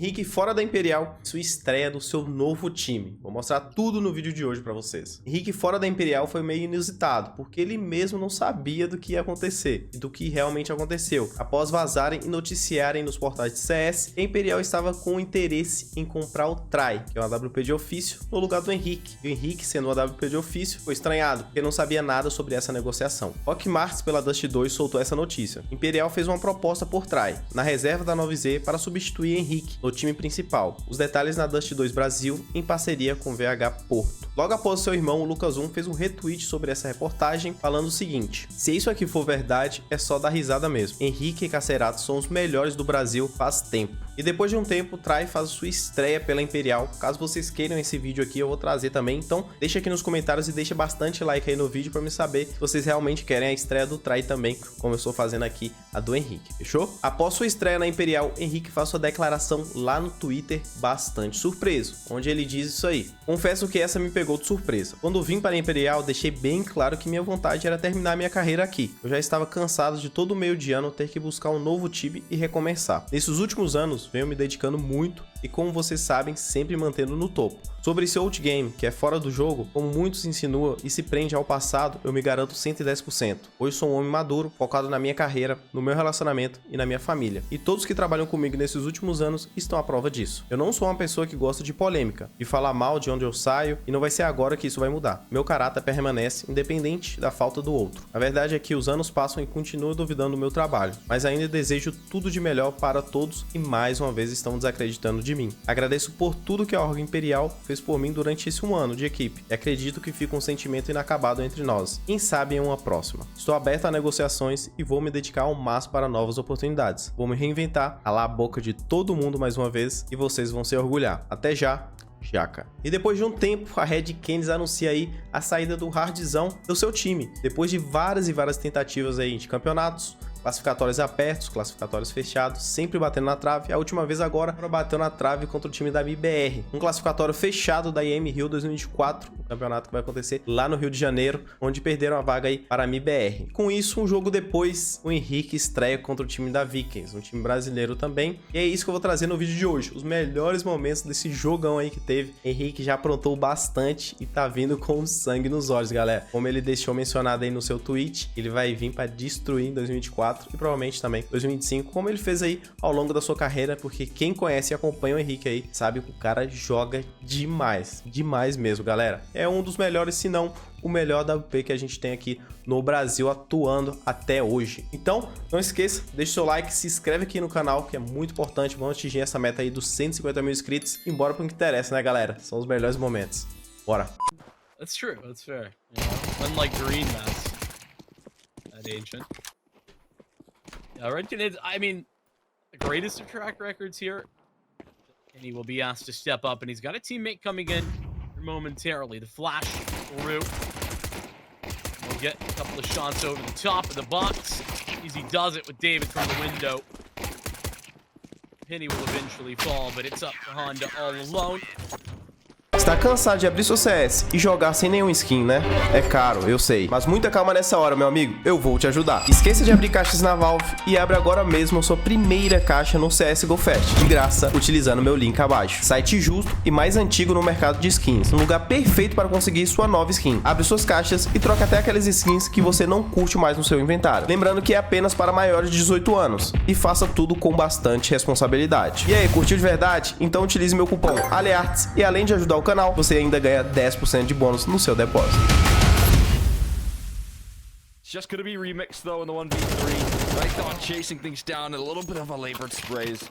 Henrique fora da Imperial, sua estreia do seu novo time. Vou mostrar tudo no vídeo de hoje pra vocês. Henrique fora da Imperial foi meio inusitado, porque ele mesmo não sabia do que ia acontecer e do que realmente aconteceu. Após vazarem e noticiarem nos portais de CS, a Imperial estava com interesse em comprar o Try, que é uma WP de ofício, no lugar do Henrique. E o Henrique, sendo uma WP de ofício, foi estranhado, porque não sabia nada sobre essa negociação. Hawkmarks pela Dust 2 soltou essa notícia. Imperial fez uma proposta por Try, na reserva da 9Z, para substituir Henrique no time principal. Os detalhes na Dust 2 Brasil, em parceria com VH Porto. Logo após seu irmão, o Lucas 1, fez um retweet sobre essa reportagem, falando o seguinte: se isso aqui for verdade, é só dar risada mesmo. Henrique e Cacerato são os melhores do Brasil faz tempo. E depois de um tempo, Try faz sua estreia pela Imperial. Caso vocês queiram esse vídeo aqui, eu vou trazer também. Então, deixa aqui nos comentários e deixa bastante like aí no vídeo para me saber se vocês realmente querem a estreia do Try também, como eu estou fazendo aqui a do Henrique, fechou? Após sua estreia na Imperial, Henrique faz sua declaração lá no Twitter bastante surpreso, onde ele diz isso aí: confesso que essa me pegou de surpresa. Quando vim para a Imperial, deixei bem claro que minha vontade era terminar minha carreira aqui. Eu já estava cansado de todo meio de ano ter que buscar um novo time e recomeçar. Nesses últimos anos, venho me dedicando muito e, como vocês sabem, sempre mantendo no topo. Sobre esse outgame, que é fora do jogo, como muitos insinuam e se prende ao passado, eu me garanto 110%. Hoje sou um homem maduro, focado na minha carreira, no meu relacionamento e na minha família. E todos que trabalham comigo nesses últimos anos estão à prova disso. Eu não sou uma pessoa que gosta de polêmica, de falar mal de onde eu saio, e não vai ser agora que isso vai mudar. Meu caráter permanece independente da falta do outro. A verdade é que os anos passam e continuo duvidando do meu trabalho, mas ainda desejo tudo de melhor para todos e mais uma vez estão desacreditando de mim. Agradeço por tudo que a Org Imperial fez por mim durante esse um ano de equipe e acredito que fica um sentimento inacabado entre nós. Quem sabe em uma próxima. Estou aberto a negociações e vou me dedicar ao máximo para novas oportunidades. Vou me reinventar, calar a boca de todo mundo mais uma vez e vocês vão se orgulhar. Até já, Jaca. E depois de um tempo, a Red Canids anuncia aí a saída do Hardzão do seu time. Depois de várias e várias tentativas aí de campeonatos, classificatórios abertos, classificatórios fechados, sempre batendo na trave. A última vez agora bateu na trave contra o time da MIBR. Um classificatório fechado da IM Rio 2024, o campeonato que vai acontecer lá no Rio de Janeiro, onde perderam a vaga aí para a MIBR. Com isso, um jogo depois, o Henrique estreia contra o time da Vikings, um time brasileiro também. E é isso que eu vou trazer no vídeo de hoje. Os melhores momentos desse jogão aí que teve. Henrique já aprontou bastante e tá vindo com sangue nos olhos, galera. Como ele deixou mencionado aí no seu tweet, ele vai vir para destruir em 2024. E provavelmente também 2025, como ele fez aí ao longo da sua carreira, porque quem conhece e acompanha o Henrique aí sabe que o cara joga demais, demais mesmo, galera. É um dos melhores, se não o melhor WP que a gente tem aqui no Brasil atuando até hoje. Então, não esqueça, deixa o seu like, se inscreve aqui no canal, que é muito importante. Vamos atingir essa meta aí dos 150 mil inscritos. Embora pro que interessa, né, galera? São os melhores momentos. Bora! That's true, that's fair. You know? Unlike green maps, that ancient. Red Canids, I mean, the greatest of track records here, and he will be asked to step up, and he's got a teammate coming in momentarily. The flash through. We'll get a couple of shots over the top of the box. Easy does it with David from the window. Penny will eventually fall, but it's up to Honda all alone. Está cansado de abrir seu CS e jogar sem nenhum skin, né? É caro, eu sei. Mas muita calma nessa hora, meu amigo. Eu vou te ajudar. Esqueça de abrir caixas na Valve e abre agora mesmo a sua primeira caixa no CSGO Fest, de graça, utilizando meu link abaixo. Site justo e mais antigo no mercado de skins. Um lugar perfeito para conseguir sua nova skin. Abre suas caixas e troca até aquelas skins que você não curte mais no seu inventário. Lembrando que é apenas para maiores de 18 anos. E faça tudo com bastante responsabilidade. E aí, curtiu de verdade? Então utilize meu cupom aleArts e além de ajudar o canal, você ainda ganha 10% de bônus no seu depósito. Just gonna be remixed though in the 1v3. Right on chasing things down, a little bit of a labored sprays.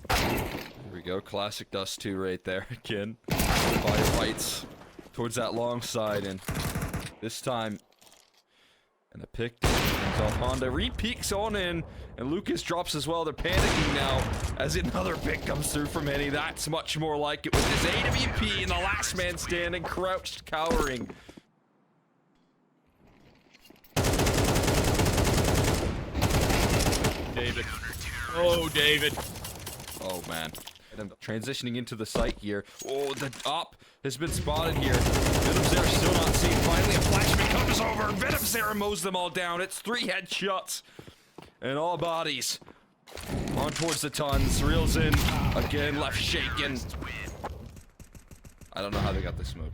There we go, classic Dust 2 right there again. Firefights towards that long side, and this time, and the pick off Honda, re-peeks on in, and Lucas drops as well. They're panicking now as another pick comes through from Henny. That's much more like it with his AWP and the last man standing, crouched, cowering. David. Oh, David. Oh, man. And transitioning into the site here. Oh, the op has been spotted here. Venomzera still not seen. Finally, a flashman comes over. Venomzera mows them all down. It's 3 headshots. and all bodies. On towards the tons, reels in, again, left shaking. I don't know how they got the smoke.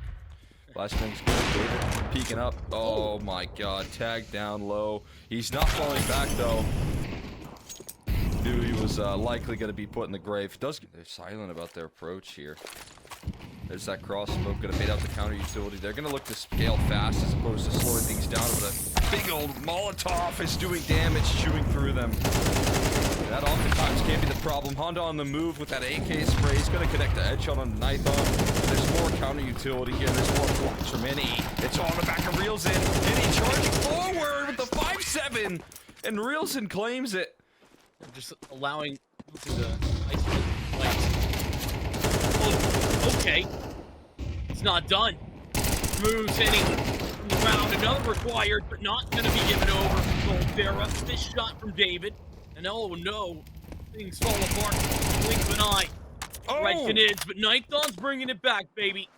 Flashbang's good, David peeking up. Oh my god, tagged down low. He's not falling back though. Knew he was likely going to be put in the grave. They're silent about their approach here. There's that cross smoke going to bait out the counter utility. They're going to look to scale fast as opposed to slowing things down, but a big old Molotov is doing damage, chewing through them. That oftentimes can be the problem. Honda on the move with that AK spray. He's going to connect the headshot on Nighthawk. There's more counter utility here. There's more blocks from Innie. It's on the back of reels in. Innie charging forward with the 5-7, and reels in claims it. They're just allowing to the oh, okay. It's not done. Moves Innie from the round. Another required, but not going to be given over. Coldzera. This shot from David. And oh no, things fall apart. Blink of an eye. Oh. Red canids, but Nighthawk's bringing it back, baby.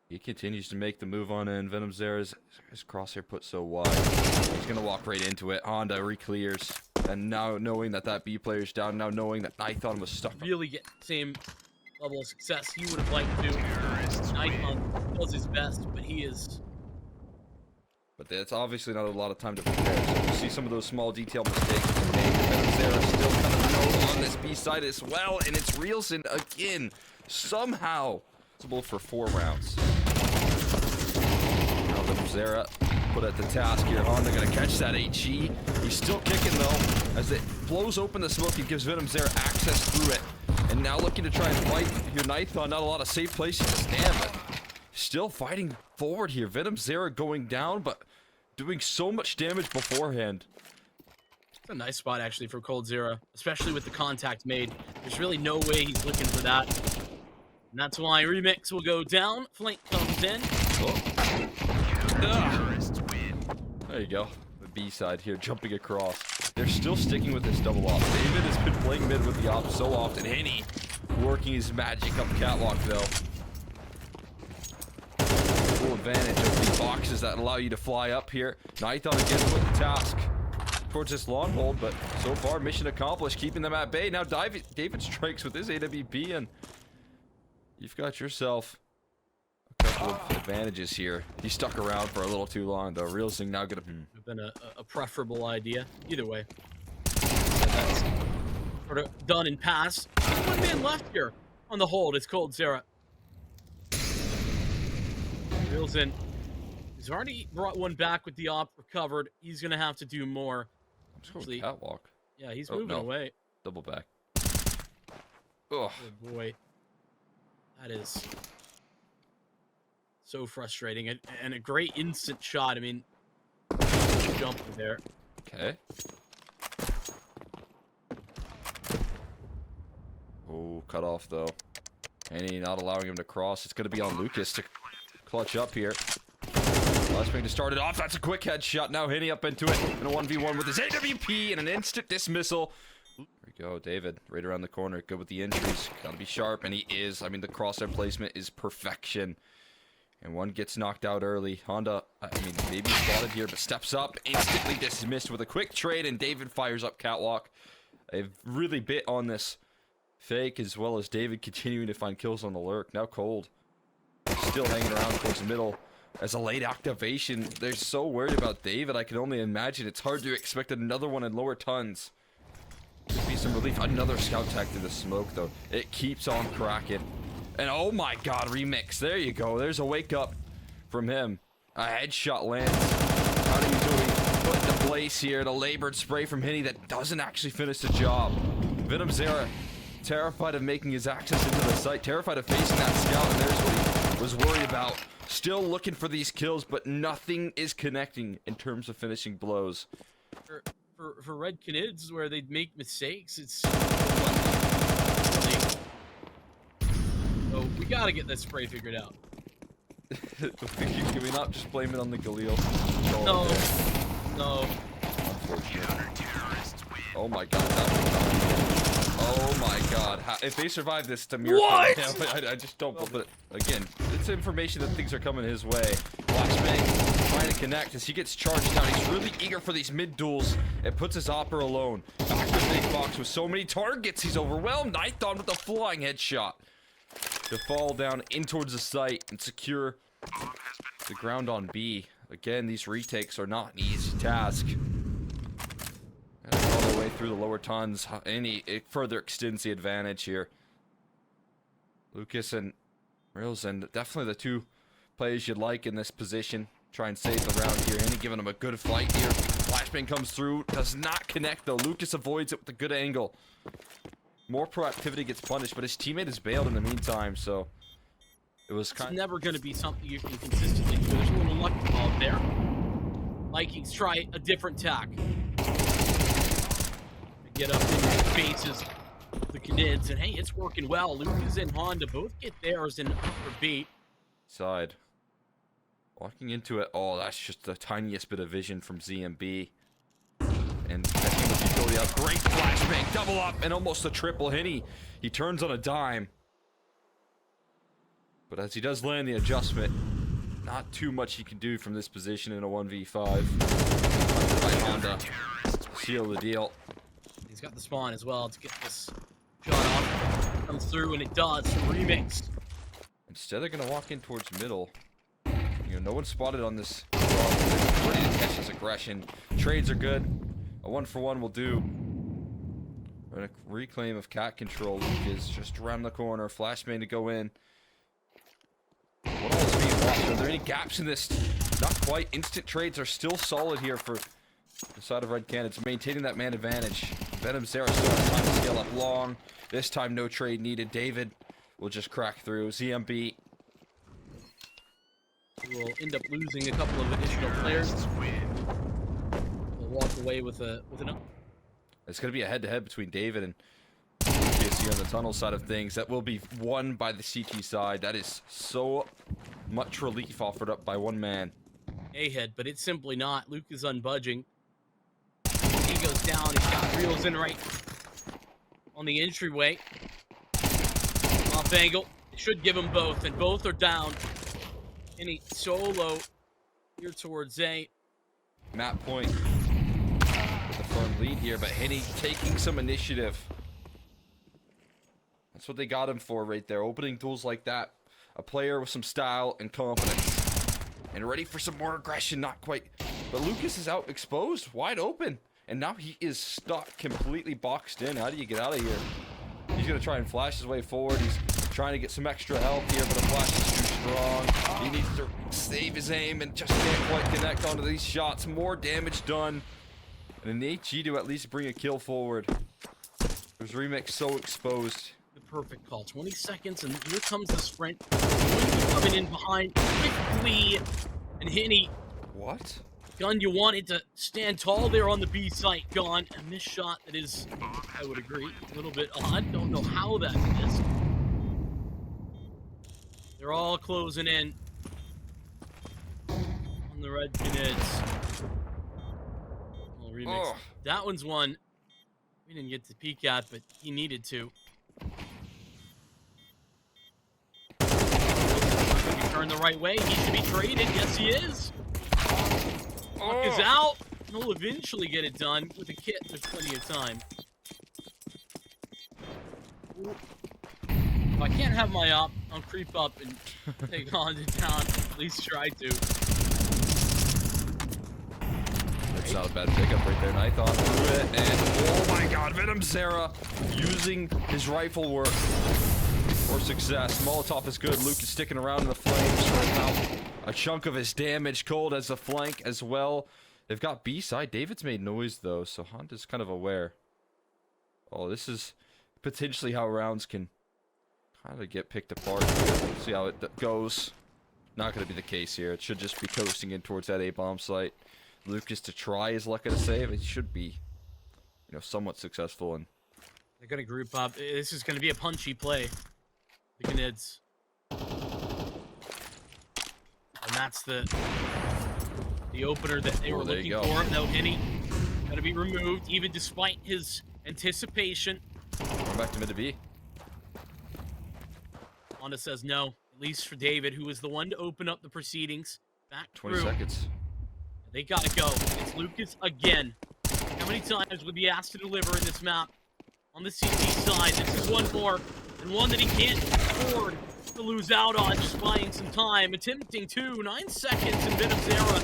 He continues to make the move on in. Venomzera's his crosshair put so wide. He's gonna walk right into it. Honda re-clears. And now knowing that that B player's down, now knowing that Nighthawk was stuck. Really get the same level of success he would have liked to. Nighthawk does his best, but he is. But that's obviously not a lot of time to prepare. So you see some of those small detail mistakes made. Venomzera still kind of low on this B side as well, and it's reels in again. Somehow, possible for 4 rounds. Now Venomzera put at the task here. Honda gonna catch that HE. He's still kicking though, as it blows open the smoke and gives Venomzera access through it. And now looking to try and fight your Nighthawk. Not a lot of safe places to stand, but still fighting forward here. Venomzera going down, but doing so much damage beforehand. It's a nice spot actually for Coldzera, especially with the contact made. There's really no way he's looking for that. And that's why Remix will go down. Flank comes in. There you go. The B side here, jumping across. They're still sticking with this double op. David has been playing mid with the op so often. Henny working his magic up catwalk though. Full advantage of the boxes that allow you to fly up here. Nighthawk again with the task towards this long hold, but so far mission accomplished, keeping them at bay. Now David strikes with his AWP, and you've got yourself a couple of advantages here. He stuck around for a little too long though. Reelsing now gonna have been a preferable idea either way. That's sort of done and passed. 1 man left here on the hold. It's Coldzera. Reels in. He's already brought one back with the op recovered. He's gonna have to do more. I'm just going catwalk. Yeah, he's moving away. Double back. Ugh. Oh boy, that is so frustrating, and a great instant shot. I mean, jump there. Okay. Oh, cut off though. Henny not allowing him to cross. It's gonna be on Lucas to clutch up here. Last thing to start it off. That's a quick headshot. Now Henny up into it in a 1v1 with his AWP and an instant dismissal. There we go, David, right around the corner. Good with the entries. Gotta be sharp, and he is. I mean, the crosshair placement is perfection. And one gets knocked out early. Honda, I mean, maybe spotted here, but steps up, instantly dismissed with a quick trade, and David fires up catwalk. They've really bit on this fake, as well as David continuing to find kills on the lurk. Now Cold, still hanging around towards the middle. As a late activation, they're so worried about David, I can only imagine. It's hard to expect another one in lower tons. Could be some relief. Another scout tag to the smoke, though. It keeps on cracking. And oh my god, Remix. There you go. There's a wake up from him. A headshot lands. How are you doing? Put into place here. The labored spray from Henny that doesn't actually finish the job. Venomzera, terrified of making his access into the site. Terrified of facing that scout. And there's what he was worried about. Still looking for these kills, but nothing is connecting in terms of finishing blows. For Red Canids, where they make mistakes, it's so we gotta get this spray figured out. Can we not just blame it on the Galil? No. Oh my god, that was Oh my god. If they survive this, Tamir. What? I just don't believe it. Again, it's information that things are coming his way. Flashbang trying to connect as he gets charged down. He's really eager for these mid duels. It puts his opper alone. Back to the big box with so many targets. He's overwhelmed. Nighthon with a flying headshot to fall down in towards the site and secure the ground on B. Again, these retakes are not an easy task. And all the way through the lower tons. It further extends the advantage here. Lucas and Rails, and definitely the two players you'd like in this position. Try and save the round here. Henny giving him a good fight here. Flashbang comes through. Does not connect though. Lucas avoids it with a good angle. More proactivity gets punished, but his teammate is bailed in the meantime, so it was kind It's never going to be something you can consistently do. There's a little luck involved there. Vikings try a different tack. Get up in the faces of the canids, and hey, it's working well. Lucas and Honda both get theirs in upper beat. side. Walking into it, oh, that's just the tiniest bit of vision from ZMB. And checking the utility out. Great flashbang, double up, and almost a triple. Henny, he turns on a dime. But as he does land the adjustment, not too much he can do from this position in a 1v5. By Honda, seal the deal. He's got the spawn as well to get this shot off. Comes through, and it does. Some remix. Instead, they're gonna walk in towards middle. You know, no one spotted on this. They're ready to catch his aggression. Trades are good. A 1-for-1 will do. And a reclaim of cat control. Luke is just around the corner. Flashbang to go in. What all is being watched? Are there any gaps in this? Not quite. Instant trades are still solid here for the side of Red Canids, maintaining that man advantage. Venom Sarah still has time to scale up long. This time, no trade needed. David will just crack through. ZMB We'll end up losing a couple of additional players. We'll walk away with an up. It's going to be a head-to-head between David and Lucas here on the tunnel side of things. That will be won by the CT side. That is so much relief offered up by one man. A-head, but it's simply not. Luke is unbudging. He goes down. He's got reels in right on the entryway. Off angle. It should give him both, and both are down. Any solo here towards A. Map point with a firm lead here, but Henny taking some initiative. That's what they got him for right there. Opening duels like that. A player with some style and confidence. And ready for some more aggression. Not quite. But Lucas is out exposed, wide open. And now he is stuck, completely boxed in. How do you get out of here? He's going to try and flash his way forward. He's trying to get some extra help here, but the flash is too strong. He needs to save his aim and just can't quite connect onto these shots. More damage done. And an HG to at least bring a kill forward. There's Remix so exposed. The perfect call. 20 seconds, and here comes the sprint. Coming in behind quickly. And Henny. What? Gun, you wanted to stand tall there on the B site. Gone. A missed shot that is, I would agree, a little bit odd. Don't know how that missed. They're all closing in on the Red Canids. Oh, remix. Oh. That one's one we didn't get to peek at, but he needed to. Turn the right way. He should be traded. Yes, he is. Puck is out. He'll eventually get it done with a kit. There's plenty of time. If I can't have my op, I'll creep up and take on to town. At least try to. That's not a bad pickup right there. Nighthon through it, and oh my god, Venom Sarah using his rifle work for success. Molotov is good. Luke is sticking around in the flames for about a chunk of his damage. Cold as the flank as well. They've got B side. David's made noise though, so Honda's kind of aware. Oh, this is potentially how rounds can kind of get picked apart. See how it goes. Not going to be the case here. It should just be coasting in towards that A-bomb site. Lucas to try his luck at a save. It should be, you know, somewhat successful. And They're going to group up. This is going to be a punchy play. The Canids. And that's the opener that they were looking for. No, Henny going to be removed, even despite his anticipation. Going back to mid to B. Honda says no, at least for David, who was the one to open up the proceedings. Back 20 through. seconds. They gotta go. It's Lucas again. How many times would be asked to deliver in this map? On the CT side, this is one more, and one that he can't afford to lose out on, just buying some time. Attempting 9 seconds in Venom's era.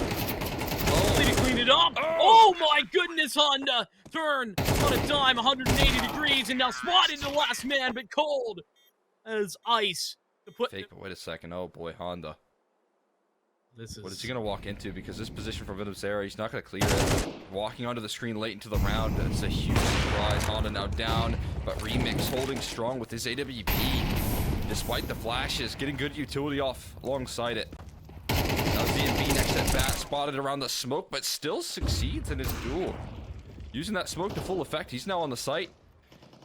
Only to clean it up. Oh my goodness, Honda! Turn on a dime, 180 degrees, and now spotted the last man, but cold as ice to put. Fake, but wait a second. Oh boy, Honda. This is... What is he gonna walk into? Because this position from Venom's era, he's not gonna clear it. Walking onto the screen late into the round, that's a huge surprise. Honda now down, but Remix holding strong with his AWP. Despite the flashes, getting good utility off alongside it. Now ZMB next at bat, spotted around the smoke, but still succeeds in his duel. Using that smoke to full effect, he's now on the site.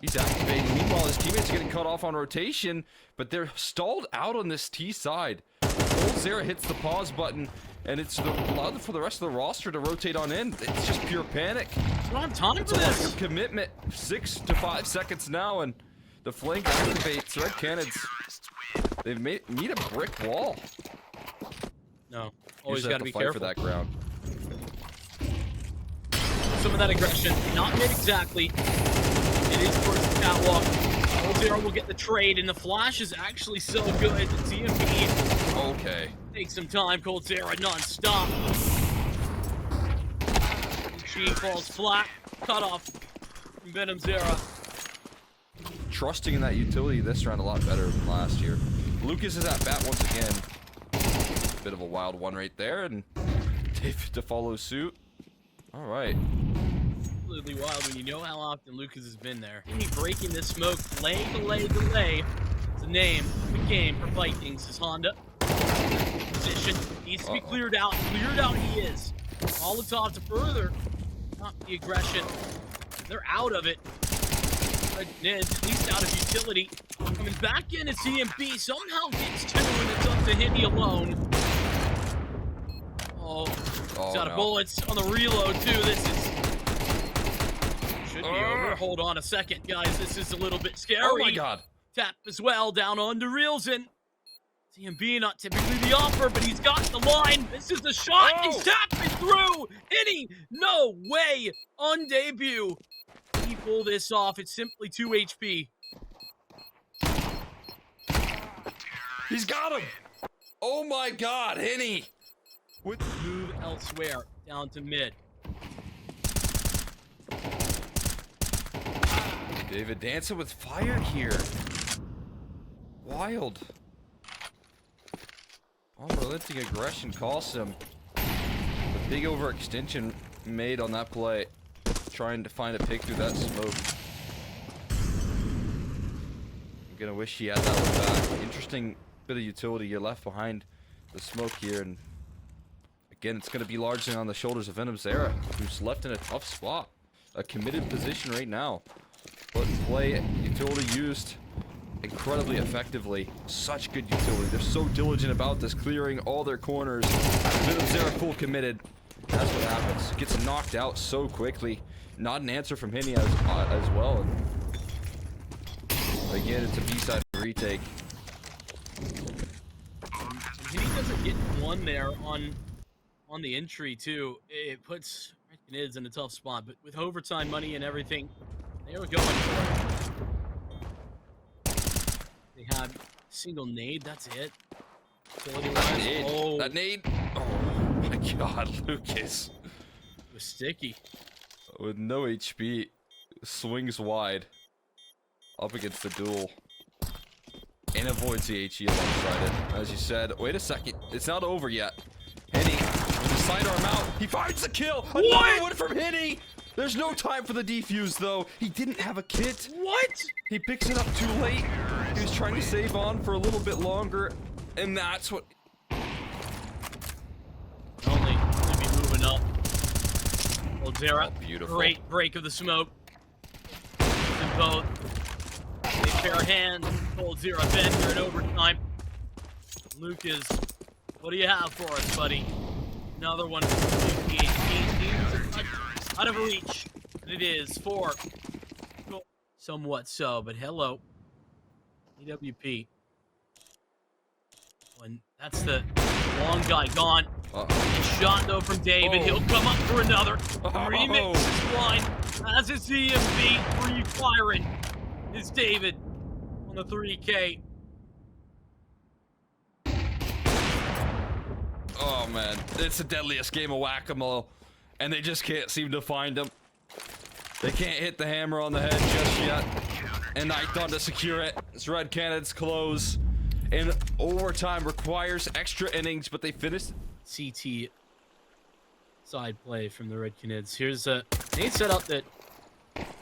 He's activating. Meanwhile, his teammates are getting cut off on rotation, but they're stalled out on this T side. Coldzera hits the pause button, and it's allowed for the rest of the roster to rotate on in. It's just pure panic. It's not time It's for a lack this. of commitment. 6 to 5 seconds now, and the flank activates. Red Canids. They've meet a brick wall. No, always Usually got to have be fight careful. for that ground. Some of that aggression, not mid exactly. It is towards the catwalk. Coldzera will get the trade, and the flash is actually so good. TMP Okay. takes some time. Coldzera non-stop. She falls flat. Cut off from Venom's era. Trusting in that utility this round a lot better than last year. Lucas is at bat once again. Bit of a wild one right there, and David to follow suit. All right. Absolutely wild when you know how often Lucas has been there. He breaking this smoke. Delay. It's the name of the game for Vikings is Honda. Position needs to be cleared out. Cleared out he is. Molotov to further not the aggression. They're out of it. Red Nids, at least out of utility. Coming back in as CMP somehow gets 2, and it's up to Hindi alone. It's out of bullets on the reload too. This is should be over. Hold on a second, guys. This is a little bit scary. Oh my god. Tap as well down on the reels, and CMB not typically the offer, but he's got the line. This is the shot. He's tapping through. Any no way on debut. He pull this off. It's simply 2 HP. He's got him. Oh my god, Henny. With move elsewhere down to mid. David dancing with fire here. Wild. Unrelenting aggression costs him. The big overextension made on that play. Trying to find a pick through that smoke. I'm gonna wish he had that one back. Interesting bit of utility you're left behind the smoke here, and again it's gonna be largely on the shoulders of Venom's era, who's left in a tough spot. A committed position right now. But play utility used incredibly effectively. Such good utility. They're so diligent about this, clearing all their corners. Venom's era full committed. That's what happens. Gets knocked out so quickly. Not an answer from Henny as well. And again, it's a B-side retake. Henny doesn't get one there on the entry too. It puts Nids in a tough spot, but with overtime money and everything, they were going for it. They had a single nade, that's it. That nade. Oh my god, Lucas. It was sticky. With no HP, swings wide. Up against the duel. And avoids the HE alongside it. As you said, wait a second, it's not over yet. Henny, with the sidearm out, he finds the kill! Another one from Henny! There's no time for the defuse though. He didn't have a kit. What? He picks it up too late. He was trying to save on for a little bit longer, and that's what... Only to be moving up. Coldzera, beautiful. Great break of the smoke. And both. They pair hands. Coldzera Bender in overtime. Lucas, what do you have for us, buddy? Another one. Out of reach. And it is for somewhat so, but hello. EWP. When that's the long guy gone. And shot though from David. He'll come up for another. Remix is blind. As his EMB re-firing is David on the 3K. Oh man, it's the deadliest game of whack-a-mole, and they just can't seem to find him. They can't hit the hammer on the head just yet. And Nighton to secure it. This red canids close. In overtime requires extra innings, but they finished. CT side play from the red canids. Here's a nade setup that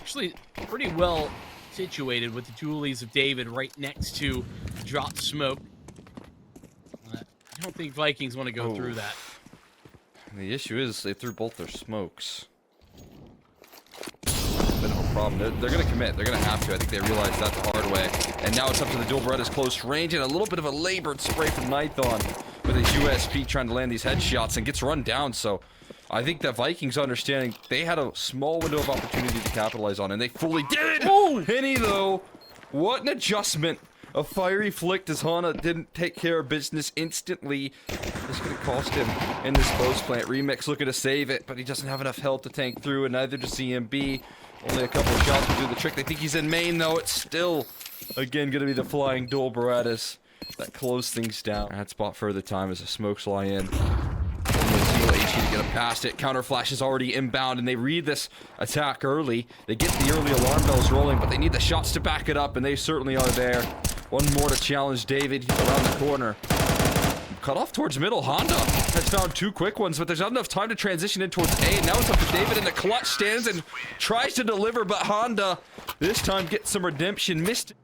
actually pretty well situated with the dualies of David right next to drop smoke. I don't think Vikings want to go through that. The issue is they threw both their smokes. Bit of a problem. They're going to commit. They're going to have to. I think they realized that the hard way. And now it's up to the dual Beretta's close range and a little bit of a labored spray from Nighton with his USP trying to land these headshots and gets run down. So I think that Vikings understanding they had a small window of opportunity to capitalize on, and they fully did. Henny though, what an adjustment. A fiery flick as Hana didn't take care of business instantly. This could have cost him in this post plant. Remix looking to save it, but he doesn't have enough health to tank through, and neither does CMB. Only a couple of shots will do the trick. They think he's in main, though. It's still, again, going to be the flying dual Berettas that close things down. That spot further time as the smokes lie in. HE to get him past it. Counter flash is already inbound, and they read this attack early. They get the early alarm bells rolling, but they need the shots to back it up, and they certainly are there. One more to challenge David around the corner. Cut off towards middle. Honda has found two quick ones, but there's not enough time to transition in towards A. And now it's up to David, and the clutch stands and tries to deliver, but Honda this time gets some redemption. Missed.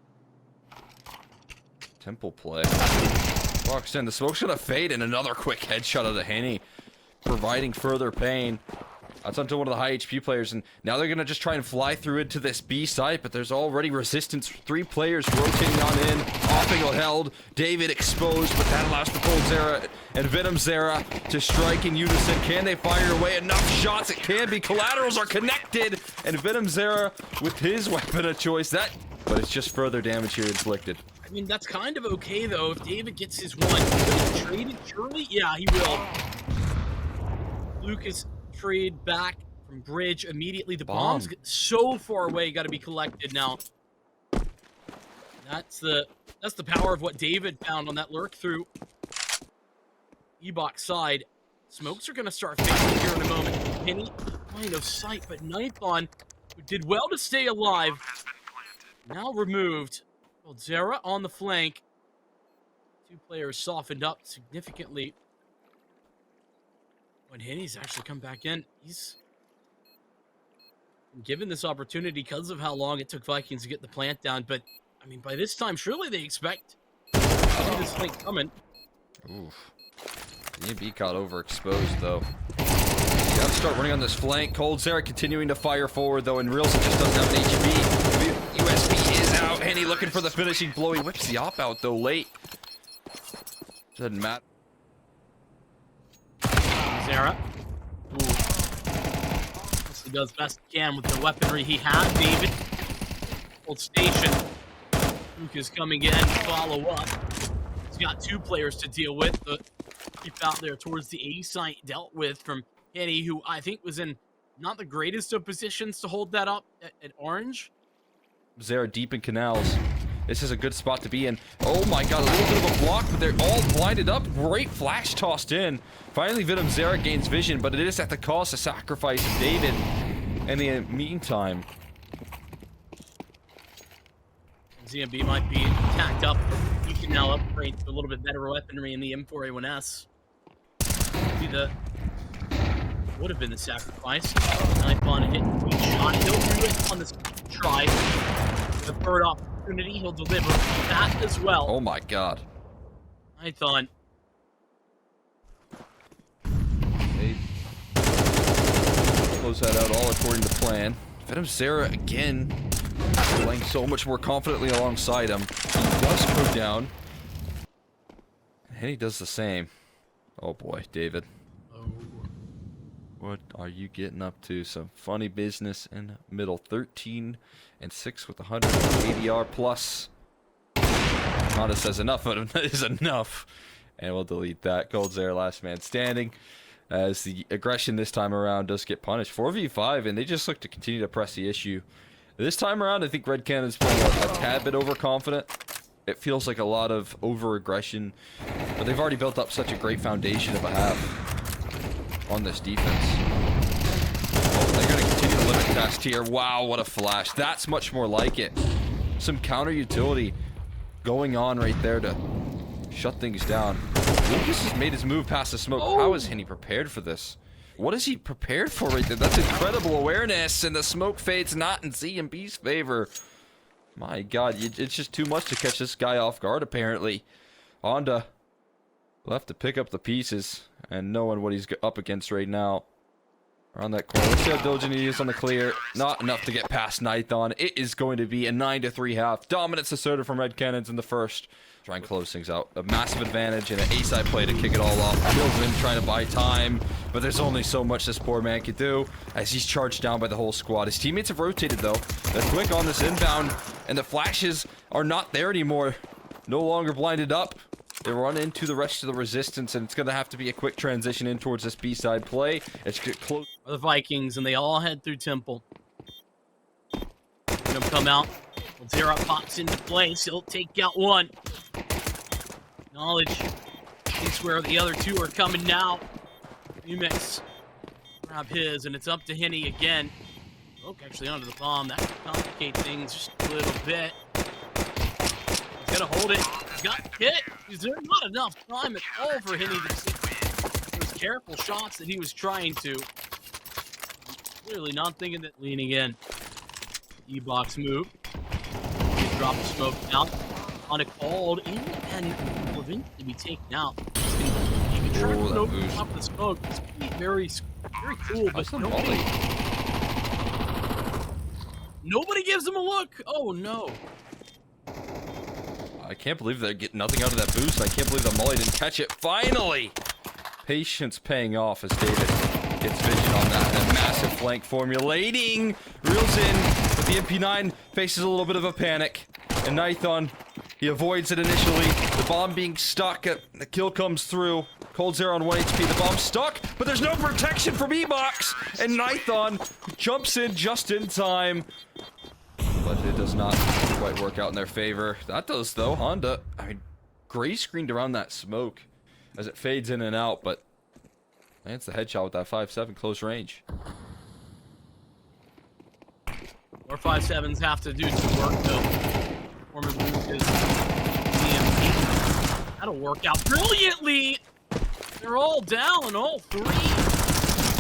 Temple play. Walks in. The smoke's gonna fade, and another quick headshot of the Henny, providing further pain. That's onto one of the high HP players, and now they're gonna just try and fly through into this B site, but there's already resistance. 3 players rotating on in. Offing held. David exposed, but that allows for Coldzera and Venomzera to strike in unison. Can they fire away enough shots? It can be. Collaterals are connected, and Venomzera with his weapon of choice. But it's just further damage here inflicted. I mean, that's kind of okay, though. If David gets his one, will he trade it, surely? Yeah, he will. Lucas trade back from bridge immediately. The bombs get so far away, got to be collected now. That's the power of what David found on that lurk through E-box side. Smokes are going to start fading here in a moment. Penny line of sight, but Nighton, who did well to stay alive, now removed. Coldzera on the flank. 2 players softened up significantly. When Henny's actually come back in, he's been given this opportunity because of how long it took Vikings to get the plant down. But, I mean, by this time, surely they expect to see this flank coming. Oof. The EB got overexposed, though. You gotta start running on this flank. Coldzera continuing to fire forward, though, and Rilson just doesn't have an HP. USB is out. Henny looking for the finishing blow. He whips the op out, though, late. Doesn't matter. Zera. He does best he can with the weaponry he has. David. Old station. Luke is coming in to follow up. He's got 2 players to deal with. The keep out there towards the A site dealt with from Henny, who I think was in not the greatest of positions to hold that up at Orange. Zera deep in canals. This is a good spot to be in. Oh my god, a little bit of a block, but they're all blinded up. Great flash tossed in. Finally, Venomzera gains vision, but it is at the cost of sacrifice of David. In the meantime, ZMB might be tacked up. He can now upgrade to a little bit better weaponry in the M4A1S. Would have been the sacrifice. Knife on a hit. Shot. He'll do it on this try. The third opportunity, he'll deliver that as well. oh my god. I thought. They close that out all according to plan. Venomzera again playing so much more confidently alongside him. He does go down. And he does the same. Oh boy, David. Oh. What are you getting up to? Some funny business in middle. 13 and 6 with 100 ADR plus. Honda says enough of it is enough. And we'll delete that. Coldzera last man standing. As the aggression this time around does get punished. 4v5, and they just look to continue to press the issue. This time around, I think Red Cannon's playing a tad bit overconfident. It feels like a lot of over-aggression, but they've already built up such a great foundation of a half on this defense. Oh, they're going to continue to limit test here. Wow, what a flash. That's much more like it. Some counter utility going on right there to shut things down. Lucas has made his move past the smoke. How is HEN1 prepared for this? What is he prepared for right there? That's incredible awareness, and the smoke fades not in ZMB's favor. My God, it's just too much to catch this guy off guard, apparently. Honda will have to pick up the pieces, and knowing what he's up against right now. Around that corner. Let's see how diligent he is on the clear. Not enough to get past Nython. It is going to be a 9-3 half. Dominance asserted from Red Cannons in the first. Try and close things out. A massive advantage and an A-side play to kick it all off. Kills him trying to buy time, but there's only so much this poor man can do as he's charged down by the whole squad. His teammates have rotated though. They're quick on this inbound, and the flashes are not there anymore. No longer blinded up. They run into the rest of the resistance, and it's going to have to be a quick transition in towards this B-side play. It's close. The Vikings, and they all head through Temple. Let him come out. Coldzera pops into place. He'll take out one. Knowledge is where the other two are coming now. Remix. Grab his, and it's up to HEN1 again. Look, actually onto the bomb. That could complicate things just a little bit. He's gonna hold it. He's got hit. There's not enough time at all for HEN1 to see those careful shots that he was trying to. Clearly not thinking that leaning in. E-box move. He dropped the smoke down on a called in and will eventually be taken out. You can try to go over top of the smoke. It's very, very cool, but nobody gives him a look. Oh no. I can't believe they're getting nothing out of that boost. I can't believe the Molly didn't catch it. Finally! Patience paying off as David gets vision on that. And a massive flank formulating. Reels in, but the MP9 faces a little bit of a panic. And Nython, he avoids it initially. The bomb being stuck. The kill comes through. Coldzera on 1 HP. The bomb's stuck, but there's no protection from E-box. And Nython jumps in just in time. But it does not quite work out in their favor. That does, though. Honda, I mean, gray screened around that smoke as it fades in and out, but lands the headshot with that 5.7 close range. Or 5.7s have to do some work, though. Former Lucas, EMP. That'll work out brilliantly. They're all down, all three.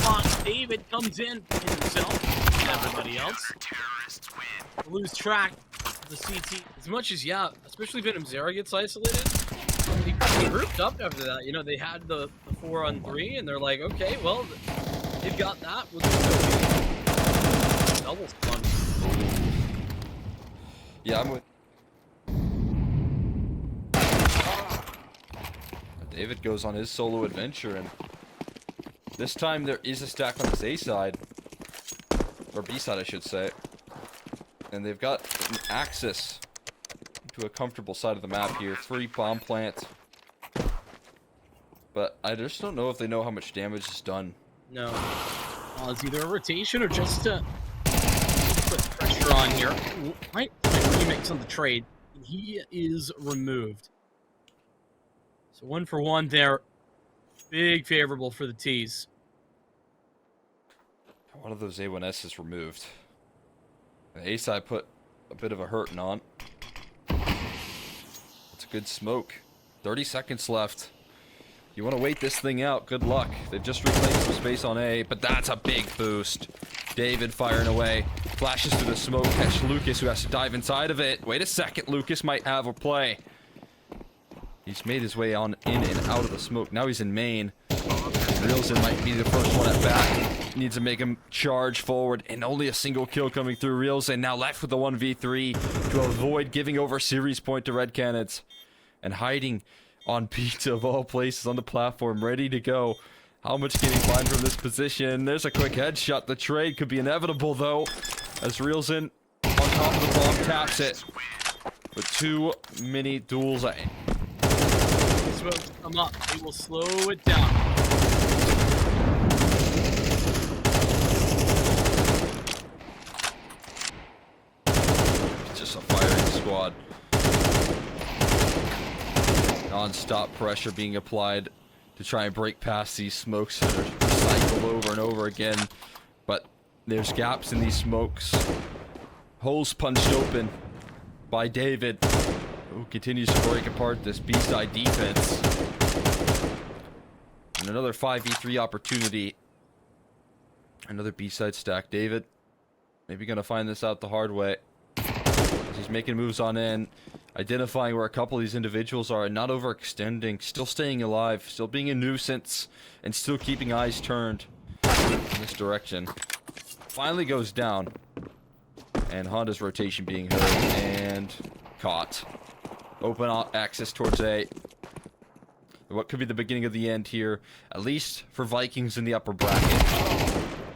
Fox David comes in himself and everybody else. Lose track of the CT as much as, yeah, especially Venomzera gets isolated. They grouped up after that. You know, they had the 4-on-3, and they're like, okay, well, they've got that. We'll just double fun. Yeah, I'm with. David goes on his solo adventure, and this time there is a stack on his A side, or B side, I should say. And they've got an access to a comfortable side of the map here. 3 bomb plants. But I just don't know if they know how much damage is done. No. It's either a rotation or just to put pressure on here. Right? Remix on the trade. And he is removed. So 1 for 1 there. Big favorable for the T's. One of those A1S is removed. The A side put a bit of a hurting on. It's a good smoke. 30 seconds left. You want to wait this thing out, good luck. They've just reclaimed some space on A, but that's a big boost. David firing away. Flashes through the smoke. Catch Lucas, who has to dive inside of it. Wait a second, Lucas might have a play. He's made his way on in and out of the smoke. Now he's in main. Reelson might be the first one at bat. Needs to make him charge forward, and only a single kill coming through. Reelson now left with the 1v3 to avoid giving over series point to Red Cannons. And hiding on pizza of all places on the platform, ready to go. How much can he find from this position? There's a quick headshot. The trade could be inevitable, though, as reels in on top of the bomb, taps it. With too many duels. Come up. We will slow it down. It's just a firing squad. Non-stop pressure being applied to try and break past these smokes that are recycled over and over again. But there's gaps in these smokes. Holes punched open by David, who continues to break apart this B-side defense. And another 5v3 opportunity. Another B-side stack. David, maybe gonna find this out the hard way. As he's making moves on in, identifying where a couple of these individuals are, and not overextending, still staying alive, still being a nuisance, and still keeping eyes turned in this direction. Finally goes down. And Honda's rotation being heard and caught. Open access towards A. What could be the beginning of the end here, at least for Vikings in the upper bracket.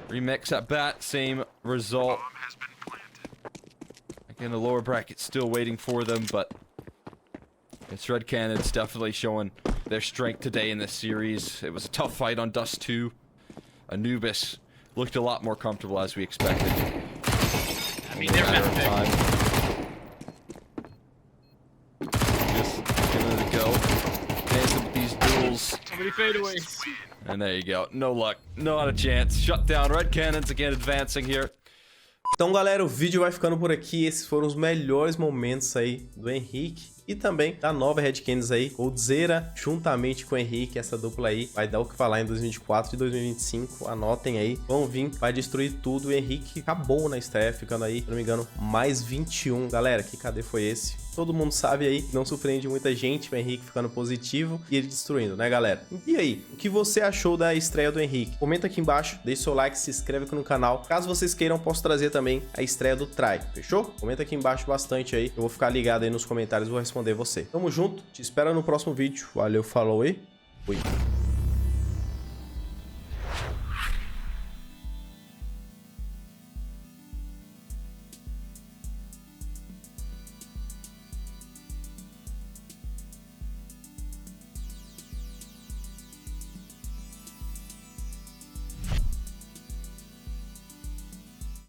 Remix at bat, same result. Again, the lower bracket still waiting for them, but it's Red Canids definitely showing their strength today in this series. It was a tough fight on Dust 2. Anubis looked a lot more comfortable as we expected. I mean, they're time. Just giving it a go. Dancing with these duels. So many fadeaways. And there you go. No luck. Not a chance. Shut down. Red Canids again advancing here. Então, galera, o vídeo vai ficando por aqui. Esses foram os melhores momentos aí do Henrique e também da nova Red Canids aí, Coldzera, juntamente com o Henrique. Essa dupla aí vai dar o que falar em 2024 e 2025. Anotem aí, vão vir, vai destruir tudo. O Henrique acabou na estreia, ficando aí, se não me engano, mais 21. Galera, que KD foi esse? Todo mundo sabe aí, não surpreende muita gente, o Henrique ficando positivo e ele destruindo, né, galera? E aí, o que você achou da estreia do Henrique? Comenta aqui embaixo, deixa seu like, se inscreve aqui no canal. Caso vocês queiram, posso trazer também a estreia do Try, fechou? Comenta aqui embaixo bastante aí, eu vou ficar ligado aí nos comentários, vou responder você. Tamo junto, te espero no próximo vídeo. Valeu, falou e fui!